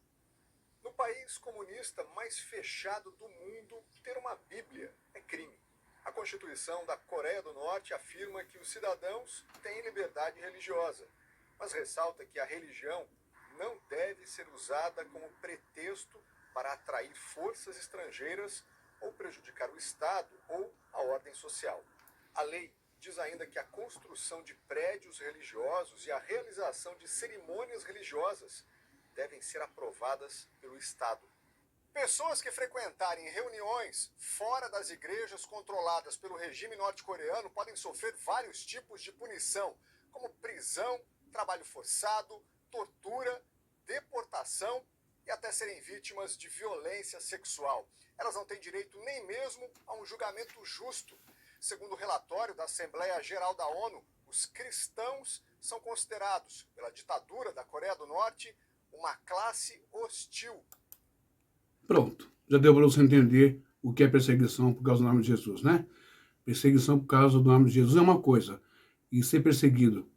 No país comunista mais fechado do mundo, ter uma Bíblia é crime. A Constituição da Coreia do Norte afirma que os cidadãos têm liberdade religiosa, mas ressalta que a religião não deve ser usada como pretexto para atrair forças estrangeiras ou prejudicar o Estado ou a ordem social. A lei diz ainda que a construção de prédios religiosos e a realização de cerimônias religiosas devem ser aprovadas pelo Estado. Pessoas que frequentarem reuniões fora das igrejas controladas pelo regime norte-coreano podem sofrer vários tipos de punição, como prisão, trabalho forçado, tortura, deportação e até serem vítimas de violência sexual. Elas não têm direito nem mesmo a um julgamento justo. Segundo o relatório da Assembleia Geral da ONU, os cristãos são considerados, pela ditadura da Coreia do Norte, uma classe hostil. Pronto, já deu para você entender o que é perseguição por causa do nome de Jesus, né? Perseguição por causa do nome de Jesus é uma coisa, e ser perseguido,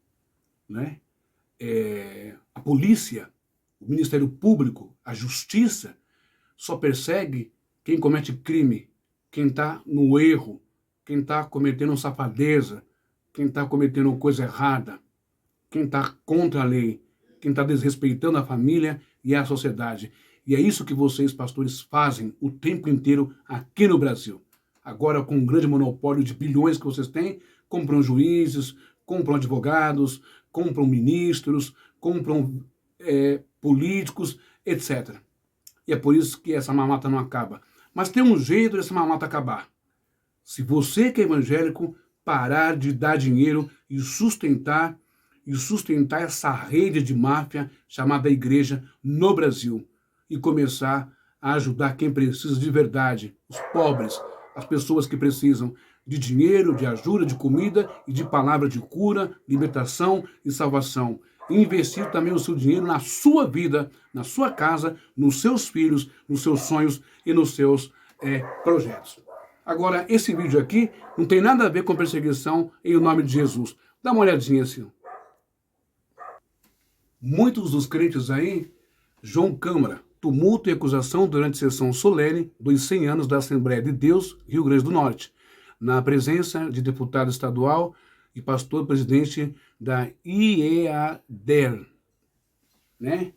né? A polícia, o Ministério Público, a Justiça, só persegue quem comete crime, quem está no erro, quem está cometendo safadeza, quem está cometendo coisa errada, quem está contra a lei, quem está desrespeitando a família e a sociedade. E é isso que vocês, pastores, fazem o tempo inteiro aqui no Brasil. Agora, com um grande monopólio de bilhões que vocês têm, compram juízes, compram advogados, compram ministros, compram políticos, etc. E é por isso que essa mamata não acaba. Mas tem um jeito dessa mamata acabar. Se você que é evangélico parar de dar dinheiro e sustentar essa rede de máfia chamada igreja no Brasil e começar a ajudar quem precisa de verdade, os pobres, as pessoas que precisam de dinheiro, de ajuda, de comida e de palavra de cura, libertação e salvação. E investir também o seu dinheiro na sua vida, na sua casa, nos seus filhos, nos seus sonhos e nos seus projetos. Agora, esse vídeo aqui não tem nada a ver com perseguição em nome de Jesus. Dá uma olhadinha assim. Muitos dos crentes aí, João Câmara, tumulto e acusação durante sessão solene dos 100 anos da Assembleia de Deus, Rio Grande do Norte, na presença de deputado estadual e pastor-presidente da IEADER, né?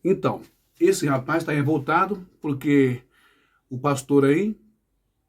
Então, esse rapaz está revoltado porque o pastor aí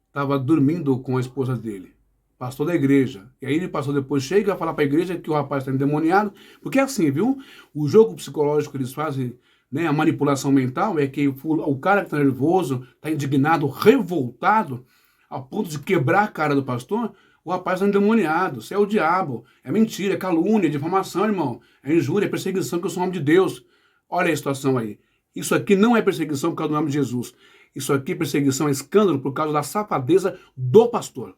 estava dormindo com a esposa dele, pastor da igreja. E aí ele pastor depois chega a falar para a igreja que o rapaz está endemoniado, porque é assim, viu? O jogo psicológico que eles fazem, né, a manipulação mental, é que o cara que está nervoso, está indignado, revoltado, ao ponto de quebrar a cara do pastor, O rapaz é endemoniado, isso é o diabo, é mentira, é calúnia, é difamação, irmão, é injúria, é perseguição, que eu sou homem de Deus. Olha a situação aí. Isso aqui não é perseguição por causa do nome de Jesus. Isso aqui é perseguição, é escândalo por causa da safadeza do pastor.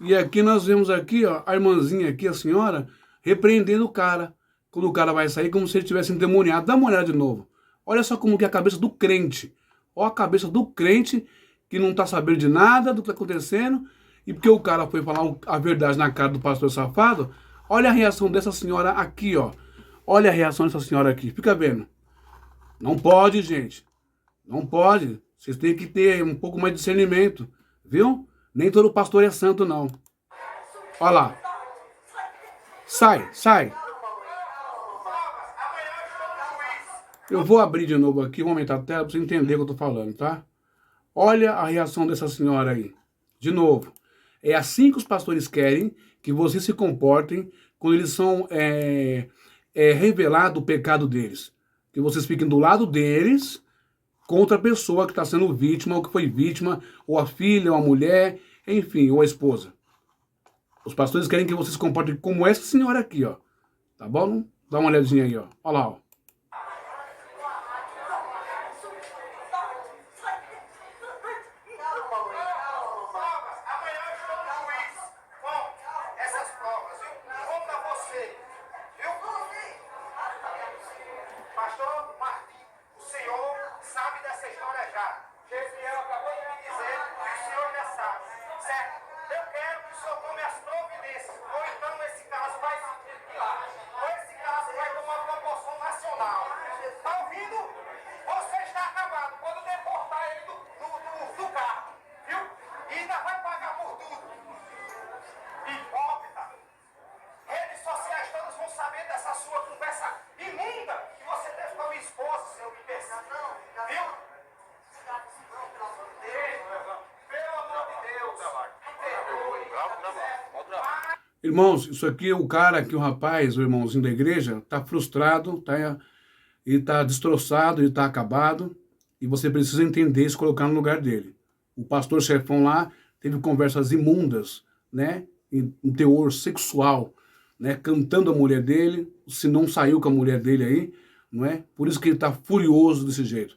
E aqui nós vemos aqui, ó, a irmãzinha aqui, a senhora, repreendendo o cara. Quando o cara vai sair, como se ele tivesse endemoniado. Dá uma olhada de novo. Olha só como que é a cabeça do crente. Olha a cabeça do crente que não está sabendo de nada do que está acontecendo. E porque o cara foi falar a verdade na cara do pastor safado, olha a reação dessa senhora aqui, ó. Olha a reação dessa senhora aqui. Fica vendo. Não pode, gente. Não pode. Vocês têm que ter um pouco mais de discernimento. Viu? Nem todo pastor é santo, não. Olha lá. Sai, sai. Eu vou abrir de novo aqui, vou aumentar a tela para você entender o que eu estou falando, tá? Olha a reação dessa senhora aí. De novo. É assim que os pastores querem que vocês se comportem quando eles são revelado o pecado deles. Que vocês fiquem do lado deles contra a pessoa que está sendo vítima, ou que foi vítima, ou a filha, ou a mulher, enfim, ou a esposa. Os pastores querem que vocês se comportem como essa senhora aqui, ó. Tá bom? Dá uma olhadinha aí, ó. Olha lá, ó. Irmãos, isso aqui é o cara que o rapaz, o irmãozinho da igreja, está frustrado, ele está destroçado, ele está acabado, e você precisa entender e se colocar no lugar dele. O pastor chefão lá teve conversas imundas, né, em teor sexual, né, cantando a mulher dele, se não saiu com a mulher dele aí, não é? Por isso que ele está furioso desse jeito.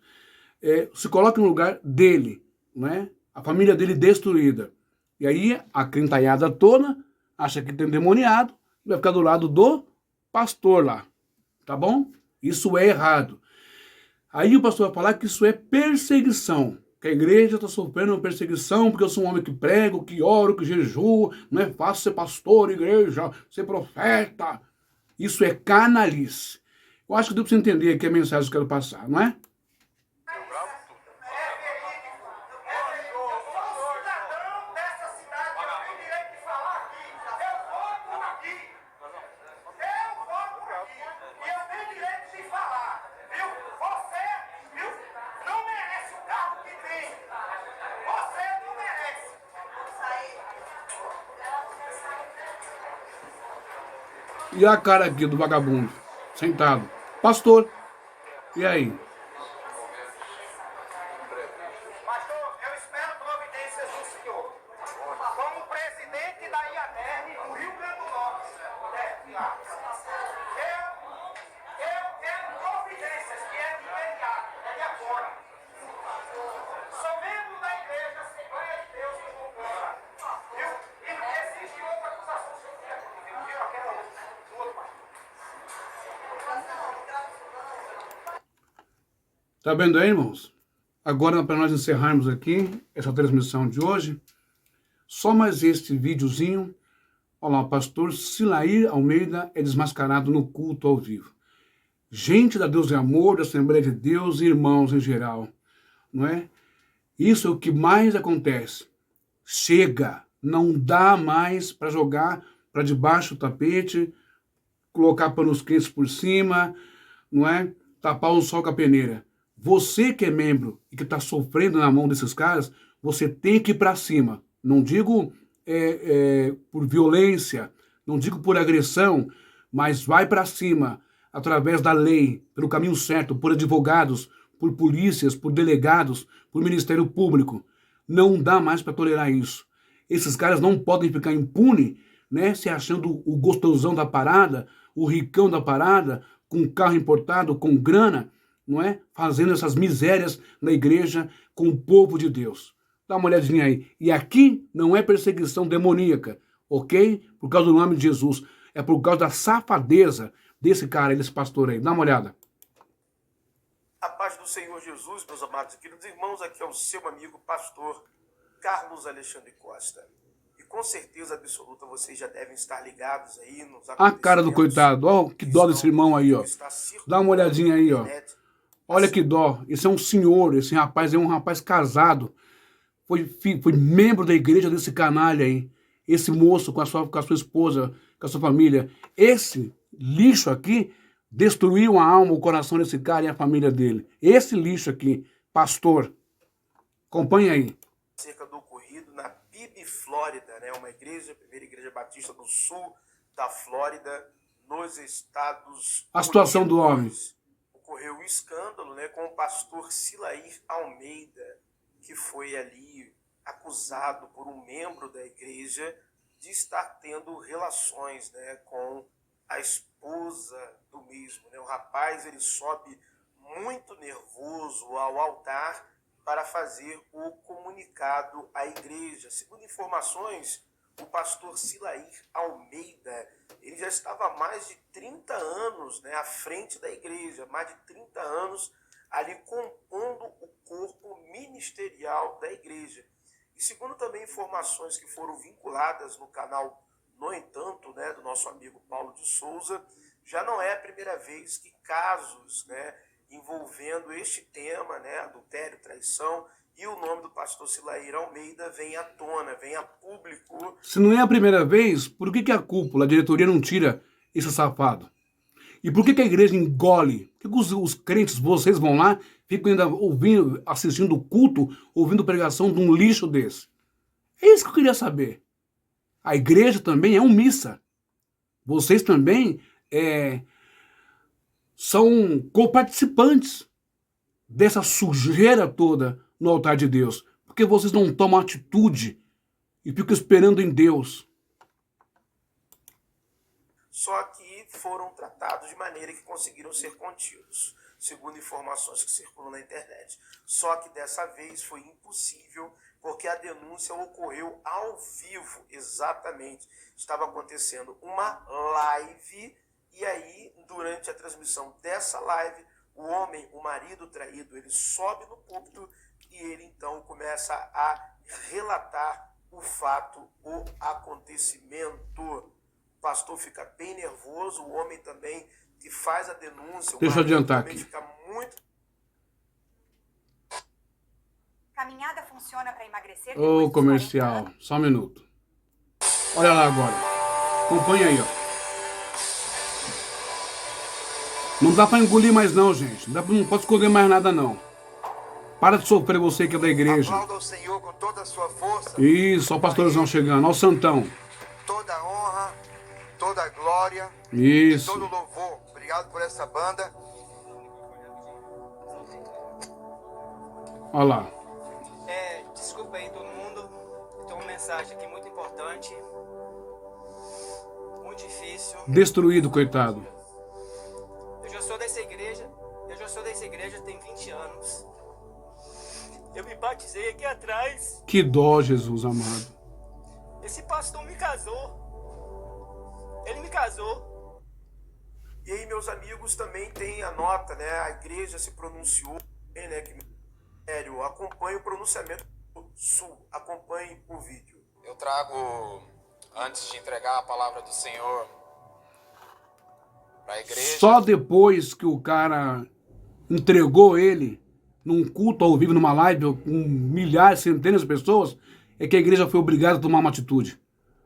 Se coloca no lugar dele, não é? A família dele destruída. E aí a crentaiada toda acha que tem endemoniado, vai ficar do lado do pastor lá, tá bom? Isso é errado. Aí o pastor vai falar que isso é perseguição, que a igreja está sofrendo perseguição porque eu sou um homem que prego, que oro, que jejuo, não é fácil ser pastor, igreja, ser profeta. Isso é canalice. Eu acho que deu para você entender aqui a mensagem que eu quero passar, não é? E a cara aqui do vagabundo, sentado. Pastor, e aí? Pastor, eu espero providências do senhor. Como presidente da IADERN do Rio Grande do Norte, eu quero providências, que é de imediato, é de agora. Sou membro da igreja Assembleia de Deus de Montana, viu? E não existe outra acusação que eu quero. Eu quero outro, pastor. Tá vendo aí, irmãos? Agora, para nós encerrarmos aqui essa transmissão de hoje, só mais este videozinho. Olha lá, o pastor Silair Almeida é desmascarado no culto ao vivo. Gente da Deus e Amor, da Assembleia de Deus e irmãos em geral, não é? Isso é o que mais acontece. Chega, não dá mais para jogar para debaixo do tapete, colocar panos quentes por cima, não é? Tapar o sol com a peneira. Você que é membro e que está sofrendo na mão desses caras, você tem que ir para cima. Não digo por violência, não digo por agressão, mas vai para cima, através da lei, pelo caminho certo, por advogados, por polícias, por delegados, por Ministério Público. Não dá mais para tolerar isso. Esses caras não podem ficar impunes, né, se achando o gostosão da parada, o ricão da parada, com carro importado, com grana, não é? Fazendo essas misérias na igreja com o povo de Deus. Dá uma olhadinha aí. E aqui não é perseguição demoníaca, ok? Por causa do nome de Jesus. É por causa da safadeza desse cara, desse pastor aí. Dá uma olhada. A paz do Senhor Jesus, meus amados e queridos irmãos, aqui é o seu amigo pastor Carlos Alexandre Costa. E com certeza absoluta vocês já devem estar ligados aí nos a cara do coitado, ó, que dó desse irmão aí, ó. Dá uma olhadinha aí, ó. Olha que dó. Esse é um senhor, esse rapaz é um rapaz casado. Foi membro da igreja desse canalha aí. Esse moço com a sua esposa, com a sua família. Esse lixo aqui destruiu a alma, o coração desse cara e a família dele. Esse lixo aqui, pastor. Acompanha aí. Acerca do ocorrido na Bibi, Flórida, né? Uma igreja, a primeira igreja batista do sul da Flórida, nos Estados Unidos. A situação do homem. Ocorreu um escândalo, né, com o pastor Silair Almeida, que foi ali acusado por um membro da igreja de estar tendo relações, né, com a esposa do mesmo. Né? O rapaz ele sobe muito nervoso ao altar para fazer o comunicado à igreja. Segundo informações, o pastor Silair Almeida, ele já estava há mais de 30 anos, né, à frente da igreja, mais de 30 anos ali compondo o corpo ministerial da igreja. E segundo também informações que foram vinculadas no canal, no entanto, né, do nosso amigo Paulo de Souza, já não é a primeira vez que casos, né, envolvendo este tema, né, adultério, traição, e o nome do pastor Silair Almeida vem à tona, vem a público. Se não é a primeira vez, por que a cúpula, a diretoria não tira esse safado? E por que a igreja engole? Por que os crentes, vocês vão lá, ficam ainda ouvindo, assistindo o culto, ouvindo pregação de um lixo desse? É isso que eu queria saber. A igreja também é omissa. Vocês também são coparticipantes dessa sujeira toda no altar de Deus. Porque vocês não tomam atitude e ficam esperando em Deus. Só que foram tratados de maneira que conseguiram ser contidos, segundo informações que circulam na internet. Só que dessa vez foi impossível, porque a denúncia ocorreu ao vivo, exatamente. Estava acontecendo uma live, e aí, durante a transmissão dessa live, o homem, o marido traído, ele sobe no púlpito e ele então começa a relatar o fato, o acontecimento. O pastor fica bem nervoso, o homem também que faz a denúncia. Deixa eu adiantar aqui. Fica muito... Caminhada funciona para emagrecer. Ô, comercial, só um minuto. Olha lá agora. Acompanha aí, ó. Não dá pra engolir mais não, gente. Não pode esconder mais nada, não. Para de sofrer você que é da igreja. Aplauda o Senhor com toda a sua força. Isso, olha o pastorzão chegando, olha o santão. Toda a honra, toda a glória. Isso. E todo o louvor. Obrigado por essa banda. Olha lá. Desculpa aí todo mundo. Tem uma mensagem aqui muito importante. Muito difícil. Destruído, coitado. Eu já sou dessa igreja tem 20 anos. Eu me batizei aqui atrás. Que dó, Jesus amado. Esse pastor me casou. Ele me casou. E aí, meus amigos, também tem a nota, né? A igreja se pronunciou, né? Que sério, acompanhe o pronunciamento do Sul, acompanhe o vídeo. Eu trago, antes de entregar a palavra do Senhor para a igreja. Só depois que o cara entregou ele num culto ao vivo, numa live, com milhares, centenas de pessoas, é que a igreja foi obrigada a tomar uma atitude.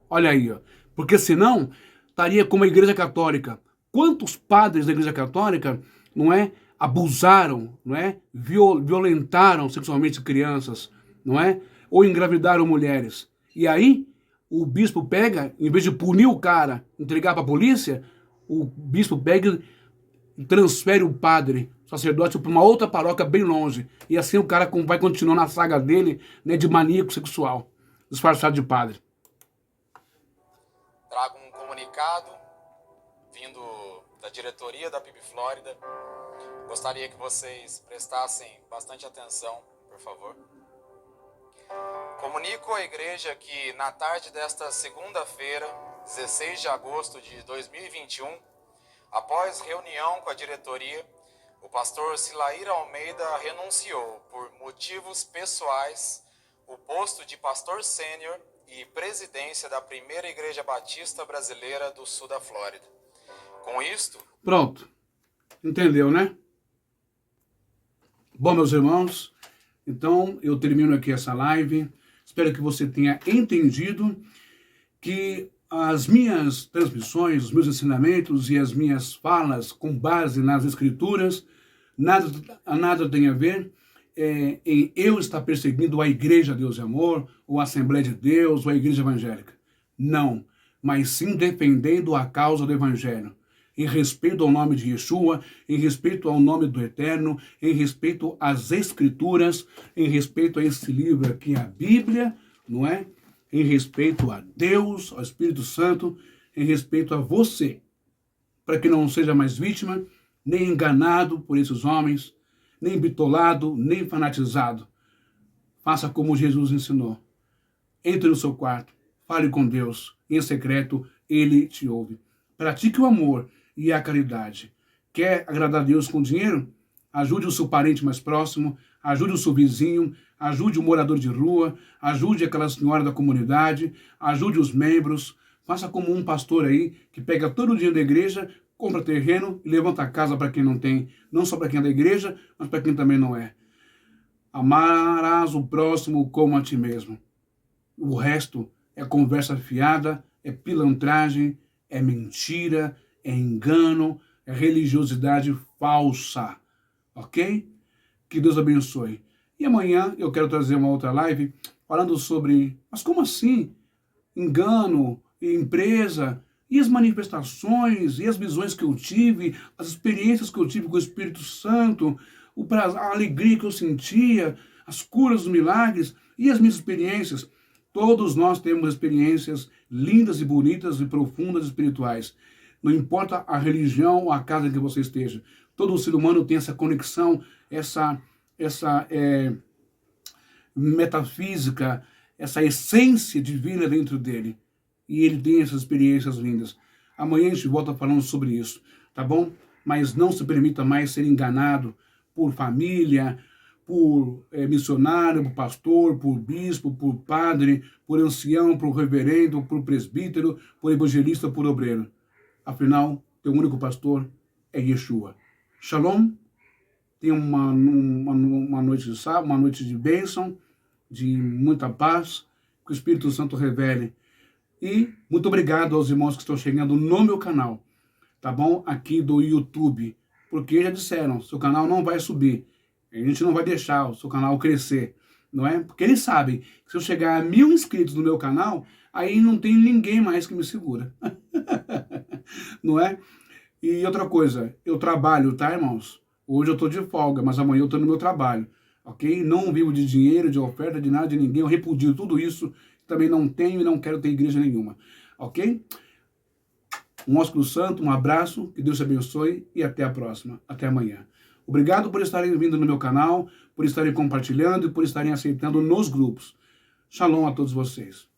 Olha aí, ó. Porque senão, estaria como a igreja católica. Quantos padres da igreja católica, não é, abusaram, não é? Violentaram sexualmente crianças, não é? Ou engravidaram mulheres. E aí, o bispo pega, em vez de punir o cara, entregar para a polícia, o bispo pega e transfere o padre, o sacerdote, para uma outra paróquia bem longe. E assim o cara vai continuar na saga dele, né, de maníaco sexual, disfarçado de padre. Trago um comunicado vindo da diretoria da PIB Flórida. Gostaria que vocês prestassem bastante atenção, por favor. Comunico à igreja que na tarde desta segunda-feira, 16 de agosto de 2021, após reunião com a diretoria, o pastor Silair Almeida renunciou, por motivos pessoais, o posto de pastor sênior e presidência da primeira Igreja Batista Brasileira do sul da Flórida. Com isto... Pronto. Entendeu, né? Bom, meus irmãos, então eu termino aqui essa live. Espero que você tenha entendido que as minhas transmissões, os meus ensinamentos e as minhas falas com base nas Escrituras, nada tem a ver em eu estar perseguindo a Igreja Deus e Amor, ou a Assembleia de Deus, ou a Igreja Evangélica. Não, mas sim defendendo a causa do Evangelho, em respeito ao nome de Yeshua, em respeito ao nome do Eterno, em respeito às Escrituras, em respeito a esse livro aqui, a Bíblia, não é? Em respeito a Deus, ao Espírito Santo, em respeito a você, para que não seja mais vítima, nem enganado por esses homens, nem bitolado, nem fanatizado. Faça como Jesus ensinou. Entre no seu quarto, fale com Deus, em secreto, Ele te ouve. Pratique o amor e a caridade. Quer agradar a Deus com dinheiro? Ajude o seu parente mais próximo, ajude o seu vizinho, ajude o morador de rua, ajude aquela senhora da comunidade, ajude os membros. Faça como um pastor aí, que pega todo o dinheiro da igreja, compra terreno e levanta a casa para quem não tem. Não só para quem é da igreja, mas para quem também não é. Amarás o próximo como a ti mesmo. O resto é conversa fiada, é pilantragem, é mentira, é engano, é religiosidade falsa. Ok? Que Deus abençoe. E amanhã eu quero trazer uma outra live falando sobre, mas como assim? Engano, empresa, e as manifestações, e as visões que eu tive, as experiências que eu tive com o Espírito Santo, a alegria que eu sentia, as curas, os milagres, e as minhas experiências. Todos nós temos experiências lindas e bonitas e profundas espirituais. Não importa a religião ou a casa em que você esteja. Todo ser humano tem essa conexão, essa metafísica, essa essência divina dentro dele. E ele tem essas experiências lindas. Amanhã a gente volta falando sobre isso, tá bom? Mas não se permita mais ser enganado por família, por missionário, por pastor, por bispo, por padre, por ancião, por reverendo, por presbítero, por evangelista, por obreiro. Afinal, teu único pastor é Yeshua. Shalom. Tenha uma noite de sábado, uma noite de bênção, de muita paz, que o Espírito Santo revele. E muito obrigado aos irmãos que estão chegando no meu canal, tá bom? Aqui do YouTube. Porque já disseram, seu canal não vai subir. A gente não vai deixar o seu canal crescer, não é? Porque eles sabem que se eu chegar a 1000 inscritos no meu canal, aí não tem ninguém mais que me segura. Não é? E outra coisa, eu trabalho, tá, irmãos? Hoje eu estou de folga, mas amanhã eu estou no meu trabalho, ok? Não vivo de dinheiro, de oferta, de nada, de ninguém. Eu repudio tudo isso. Também não tenho e não quero ter igreja nenhuma, ok? Um ósculo santo, um abraço, que Deus te abençoe e até a próxima, até amanhã. Obrigado por estarem vindo no meu canal, por estarem compartilhando e por estarem aceitando nos grupos. Shalom a todos vocês.